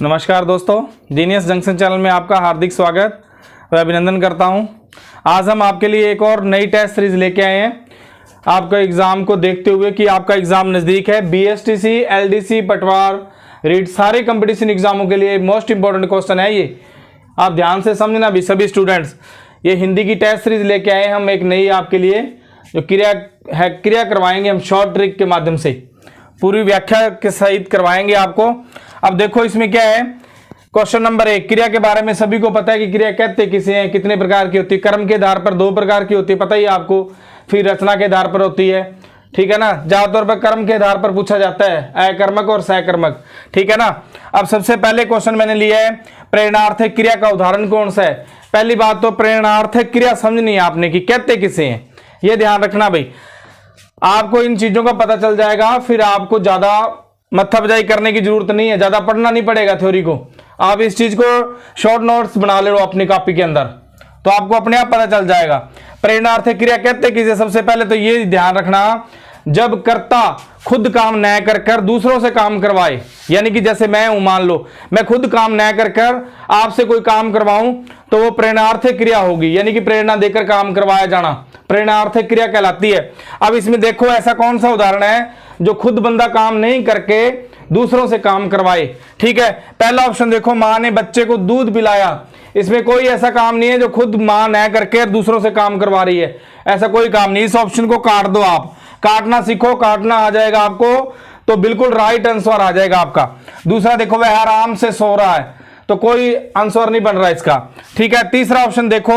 नमस्कार दोस्तों, genius junction channel में आपका हार्दिक स्वागत व अभिनंदन करता हूं। आज हम आपके लिए एक और नई टेस्ट सीरीज लेके आए हैं आपका एग्ज़ाम को देखते हुए कि आपका एग्ज़ाम नज़दीक है। बीएसटीसी, एलडीसी, पटवार, रीट सारे कंपटीशन एग्जामों के लिए मोस्ट इंपॉर्टेंट क्वेश्चन है ये। आप ध्यान से समझना भी सभी स्टूडेंट्स। ये हिंदी की टेस्ट सीरीज लेके आए हैं हम एक नई आपके लिए, जो क्रिया करवाएंगे हम शॉर्ट ट्रिक के माध्यम से, पूरी व्याख्या के सहित करवाएंगे आपको। अब देखो इसमें क्या है। क्वेश्चन नंबर 1, क्रिया के बारे में सभी को पता है कि क्रिया कहते किसे हैं, कितने प्रकार की होती है। कर्म के आधार पर 2 प्रकार की होती है, पता ही है आपको। फिर रचना के आधार पर होती है, ठीक है ना। ज्यादातर पर कर्म के आधार पर पूछा जाता है, अकर्मक और सहकर्मक, ठीक है ना। अब सबसे पहले क्वेश्चन मैंने लिया है, प्रेरणार्थक क्रिया का उदाहरण कौन सा है। पहली बात तो प्रेरणार्थक क्रिया समझनी है आपने कि कहते किसे हैं, ये ध्यान रखना भाई। आपको इन चीजों का पता चल जाएगा, फिर आपको ज्यादा मत्थाबजाई करने की जरूरत नहीं है, ज्यादा पढ़ना नहीं पड़ेगा थ्योरी को। आप इस चीज को शॉर्ट नोट्स बना ले लो अपनी कॉपी के अंदर, तो आपको अपने आप पता चल जाएगा। प्रेरणार्थक क्रिया कहते किसे, सबसे पहले तो ये ध्यान रखना, जब कर्ता खुद काम न कर कर दूसरों से काम करवाए। यानी कि जैसे मैं हूं, मान लो मैं खुद काम न कर कर आपसे कोई काम करवाऊं, तो वो प्रेरणार्थक क्रिया होगी। यानी कि प्रेरणा देकर काम करवाया जाना प्रेरणार्थक क्रिया कहलाती है। अब इसमें देखो ऐसा कौन सा उदाहरण है जो खुद बंदा काम नहीं करके दूसरों से काम करवाए। ठीक है, पहला ऑप्शन देखो, मां ने बच्चे को दूध पिलाया। इसमें कोई ऐसा काम नहीं है जो खुद मां न करके दूसरों से काम करवा रही है, ऐसा कोई काम नहीं। इस ऑप्शन को काट दो, आप काटना सीखो, काटना आ जाएगा आपको तो बिल्कुल राइट आंसर आ जाएगा आपका। दूसरा देखो, वह आराम से सो रहा है, तो कोई आंसर नहीं बन रहा इसका, ठीक है। तीसरा ऑप्शन देखो,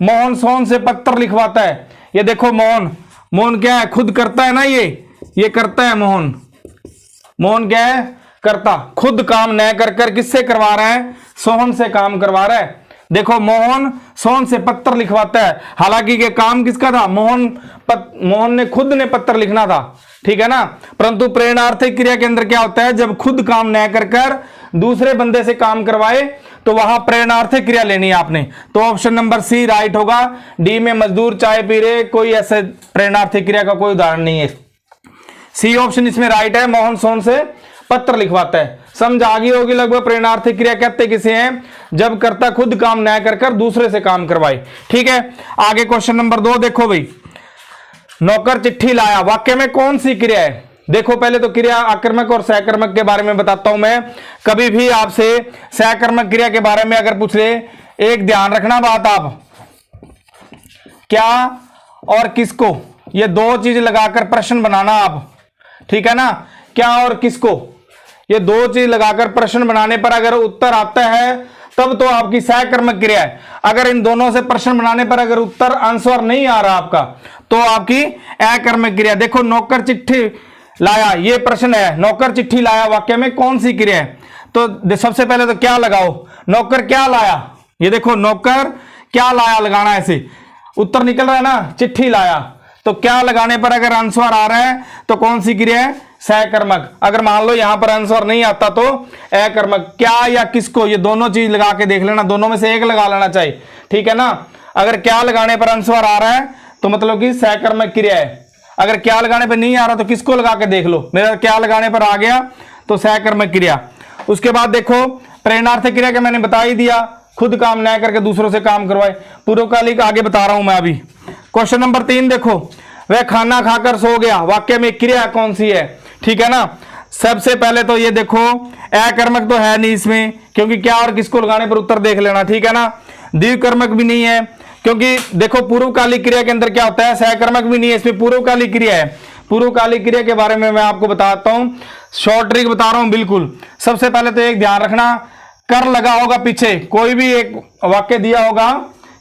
मोहन सोहन से पत्र लिखवाता है। ये देखो मोहन क्या है, खुद करता है ना, ये करता है मोहन क्या है, करता। खुद काम न कर कर किससे करवा रहा है, सोहन से काम करवा रहा है। देखो मोहन सोहन से पत्र लिखवाता है, हालांकि ये काम किसका था, मोहन ने खुद ने पत्र लिखना था, ठीक है ना। परंतु प्रेरणार्थक क्रिया के अंदर क्या होता है, जब खुद काम न कर कर दूसरे बंदे से काम करवाए तो वहां प्रेरणार्थक क्रिया लेनी है आपने। तो ऑप्शन नंबर सी राइट होगा। डी में मजदूर चाय पी रहे, कोई ऐसे प्रेरणार्थक क्रिया का कोई उदाहरण नहीं है। सी ऑप्शन इसमें राइट है, मोहन सोहन से पत्र लिखवाता है। समझ आ गई होगी लगभग। प्रेरणार्थक क्रिया कहते किसे हैं, जब कर्ता खुद काम न कर कर दूसरे से काम करवाए, ठीक है। आगे क्वेश्चन नंबर 2 देखो भाई, नौकर चिट्ठी लाया, वाक्य में कौन सी क्रिया है। देखो पहले तो क्रिया आकर्मक और सहकर्मक के बारे में बताता हूं मैं। कभी भी आपसे सहकर्मक क्रिया के बारे में अगर पूछ ले, एक ध्यान रखना बात, आप क्या और किसको, ये 2 चीज लगाकर प्रश्न बनाना आप, ठीक है ना। क्या और किसको, ये 2 चीज लगाकर प्रश्न बनाने पर अगर उत्तर आता है तब तो आपकी सहकर्मक क्रिया है। अगर इन दोनों से प्रश्न बनाने पर अगर उत्तर आंसर नहीं आ रहा आपका, तो आपकी अकर्मक क्रिया। देखो नौकर चिट्ठी लाया, ये प्रश्न है, नौकर चिट्ठी लाया वाक्य में कौन सी क्रिया है। तो सबसे पहले तो क्या लगाओ, नौकर क्या लाया। ये देखो नौकर क्या लाया लगाना, ऐसे उत्तर निकल रहा है ना, चिट्ठी लाया। तो क्या लगाने पर अगर आंसर आ रहा है तो कौन सी क्रिया है, सहकर्मक। अगर मान लो यहां पर आंसर नहीं आता तो अकर्मक। क्या या किसको, ये दोनों चीज लगा के देख लेना, दोनों में से एक लगा लेना चाहिए, ठीक है ना। अगर क्या लगाने पर आंसर आ रहा है तो मतलब कि सहकर्मक क्रिया है। अगर क्या लगाने पर नहीं आ रहा तो किसको लगा के देख लो, मेरा क्या लगाने पर आ गया तो सहकर्मक क्रिया। उसके बाद देखो प्रेरणार्थक क्रिया के मैंने बता ही दिया, खुद काम न करके दूसरों से काम करवाए। पूर्वकालिक आगे बता रहा हूं मैं अभी। क्वेश्चन नंबर 3 देखो, वह खाना खाकर सो गया, वाक्य में क्रिया कौन सी है, ठीक है ना। सबसे पहले तो ये देखो अकर्मक तो है नहीं इसमें, क्योंकि क्या और किसको लगाने पर उत्तर देख लेना, ठीक है ना। द्विकर्मक भी नहीं है, क्योंकि देखो पूर्वकालिक क्रिया के अंदर क्या होता है, सहकर्मक भी नहीं है, इसमें पूर्वकालिक क्रिया है। पूर्वकालिक क्रिया के बारे में मैं आपको बताता हूं, शॉर्ट ट्रिक बता रहा हूं बिल्कुल। सबसे पहले तो एक ध्यान रखना, कर लगा होगा पीछे, कोई भी एक वाक्य दिया होगा,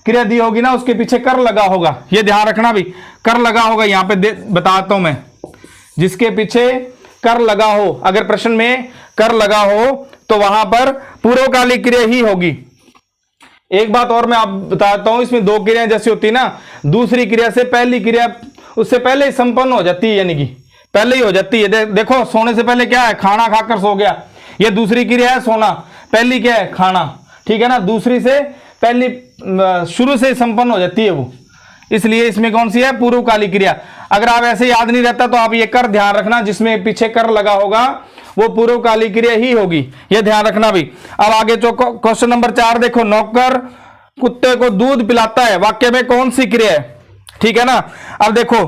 क्रिया दी होगी ना, उसके पीछे कर लगा होगा, ये ध्यान रखना भी। कर लगा होगा यहां पे बताता हूं मैं, जिसके पीछे कर लगा हो, अगर प्रश्न में कर लगा हो तो वहां पर पूर्वकालिक क्रिया ही होगी। एक बात और मैं आप बताता हूं, इसमें 2 क्रियाएं जैसी होती है ना, दूसरी क्रिया से पहली क्रिया उससे पहले ही संपन्न हो जाती है, यानी कि पहले ही हो जाती है। देखो सोने से पहले क्या है, खाना खाकर सो गया, ये दूसरी क्रिया है सोना, पहली क्या है खाना, ठीक है ना। दूसरी से पहली शुरू से संपन्न हो जाती है वो, इसलिए इसमें कौन सी है, पूर्वकालिक क्रिया। अगर आप ऐसे याद नहीं रहता तो आप ये कर ध्यान रखना, जिसमें पीछे कर लगा होगा वो पूर्वकालिक क्रिया ही होगी, ये ध्यान रखना भी। अब आगे जो क्वेश्चन नंबर 4 देखो, नौकर कुत्ते को दूध पिलाता है, वाक्य में कौन सी क्रिया है? ठीक है ना। अब देखो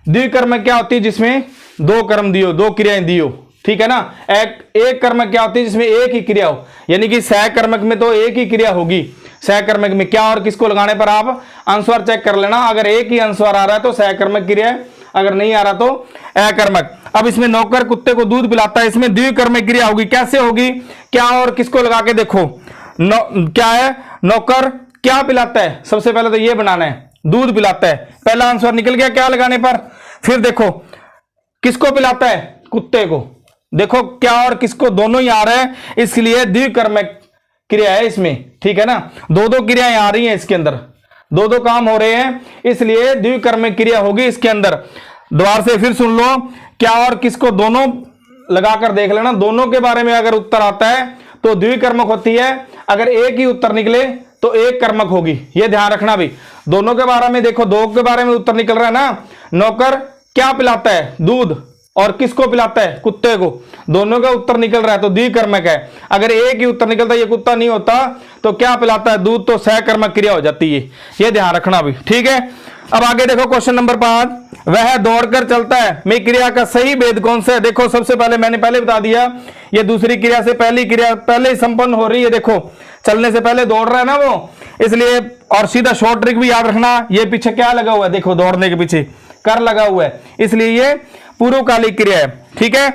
द्विकर्मक क्या होती है? जिसमें दो कर्म दियो, दो क्रियाएं दियो, ठीक है ना। एक कर्मक क्या होती है? जिसमें एक ही क्रिया हो, यानी कि सहकर्मक में तो एक ही क्रिया होगी। सहकर्मक में क्या और किसको लगाने पर आप अनुस्वार चेक कर लेना, अगर एक ही अनुस्वार आ रहा है तो सहकर्मक क्रिया है, अगर नहीं आ रहा तो अकर्मक। अब इसमें नौकर कुत्ते को दूध पिलाता है, इसमें द्विकर्मक क्रिया होगी। कैसे होगी? क्या और किसको लगा के देखो, क्या है? नौकर क्या पिलाता है? सबसे पहले तो ये बनाना है, दूध पिलाता है, पहला आंसर निकल गया क्या लगाने पर। फिर देखो किसको पिलाता है? कुत्ते को। देखो क्या और किसको, दोनों ही आ रहे हैं, इसलिए द्विकर्मक क्रिया है इसमें, ठीक है ना। दो दो क्रियाएं आ रही हैं इसके अंदर, दो दो काम हो रहे हैं, इसलिए द्विकर्मक क्रिया होगी इसके अंदर। दोबारा से फिर सुन लो, क्या और किसको, दोनों लगाकर देख लेना। दोनों के बारे में अगर उत्तर आता है तो द्विकर्मक होती है, अगर एक ही उत्तर निकले तो एक कर्मक होगी, ये ध्यान रखना भी। दोनों के बारे में देखो, दो के बारे में उत्तर निकल रहा है ना। नौकर क्या पिलाता है? दूध, और किसको पिलाता है? कुत्ते को। दोनों का उत्तर निकल रहा है तो द्विकर्मक है। अगर एक ही उत्तर निकलता, ये कुत्ता नहीं होता, तो क्या पिलाता है? दूध, तो सहकर्मक क्रिया हो जाती है, ये ध्यान रखना भी, ठीक है। अब आगे देखो क्वेश्चन नंबर 5, वह दौड़कर चलता है में क्रिया का सही भेद कौन सा है? देखो सबसे पहले मैंने पहले बता दिया, ये दूसरी क्रिया से पहली क्रिया पहले ही संपन्न हो रही है। देखो चलने से पहले दौड़ रहा है ना वो, इसलिए। और सीधा शॉर्ट ट्रिक भी याद रखना, ये पीछे क्या लगा हुआ है? देखो दौड़ने के पीछे कर लगा हुआ है, इसलिए ये पूर्वकालिक क्रिया है, ठीक है।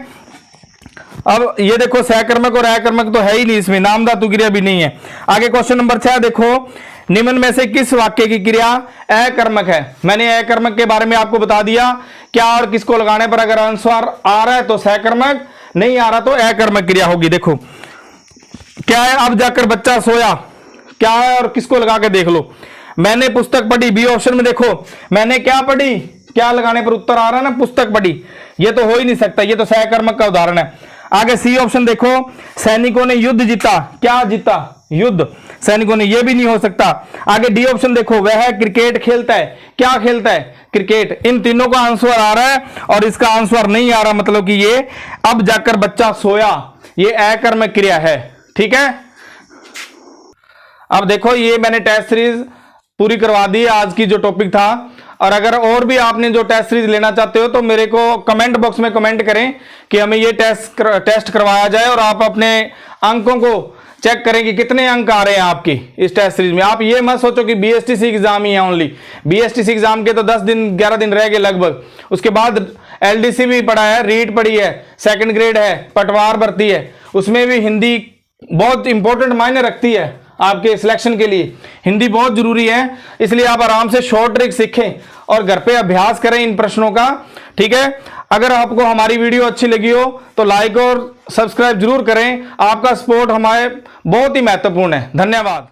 अब ये देखो सहकर्मक और अकर्मक तो है ही नहीं इसमें, नाम धातु क्रिया भी नहीं है। आगे क्वेश्चन नंबर 6 देखो, निम्न में से किस वाक्य की क्रिया अकर्मक है? मैंने अकर्मक के बारे में आपको बता दिया, क्या और किसको लगाने पर अगर अनुस्वार आ रहा है तो सहकर्मक, नहीं आ रहा तो अकर्मक क्रिया होगी। देखो क्या है? अब जाकर बच्चा सोया, क्या है और किसको लगा के देख लो। मैंने पुस्तक पढ़ी, बी ऑप्शन में देखो, मैंने क्या पढ़ी, क्या लगाने पर उत्तर आ रहा है ना, पुस्तक पढ़ी, ये तो हो ही नहीं सकता, ये तो सहकर्मक का उदाहरण है। आगे सी ऑप्शन देखो, सैनिकों ने युद्ध जीता, क्या जीता? युद्ध, सैनिकों ने, ये भी नहीं हो सकता। आगे डी ऑप्शन देखो, वह क्रिकेट खेलता है, क्या खेलता है? क्रिकेट। इन तीनों का आंसर आ रहा है और इसका आंसर नहीं आ रहा, मतलब कि ये अब जाकर बच्चा सोया, ये अकर्मक क्रिया है, ठीक है। अब देखो ये मैंने टेस्ट सीरीज पूरी करवा दी आज की जो टॉपिक था, और अगर और भी आपने जो टेस्ट सीरीज लेना चाहते हो तो मेरे को कमेंट बॉक्स में कमेंट करें कि हमें ये टेस्ट करवाया जाए, और आप अपने अंकों को चेक करें कि कितने अंक आ रहे हैं आपकी इस टेस्ट सीरीज में। आप ये मत सोचो कि बीएसटीसी एग्जाम ही है ओनली, बीएसटीसी एग्जाम के तो 10 दिन 11 दिन रह गए लगभग, उसके बाद एलडीसी भी पढ़ा है, रीट पढ़ी है, सेकंड ग्रेड है, पटवार भर्ती है, उसमें भी हिंदी बहुत इंपॉर्टेंट मायने रखती है आपके सिलेक्शन के लिए, हिंदी बहुत जरूरी है। इसलिए आप आराम से शॉर्ट ट्रिक सीखें और घर पे अभ्यास करें इन प्रश्नों का, ठीक है। अगर आपको हमारी वीडियो अच्छी लगी हो तो लाइक और सब्सक्राइब जरूर करें, आपका सपोर्ट हमारे बहुत ही महत्वपूर्ण है। धन्यवाद।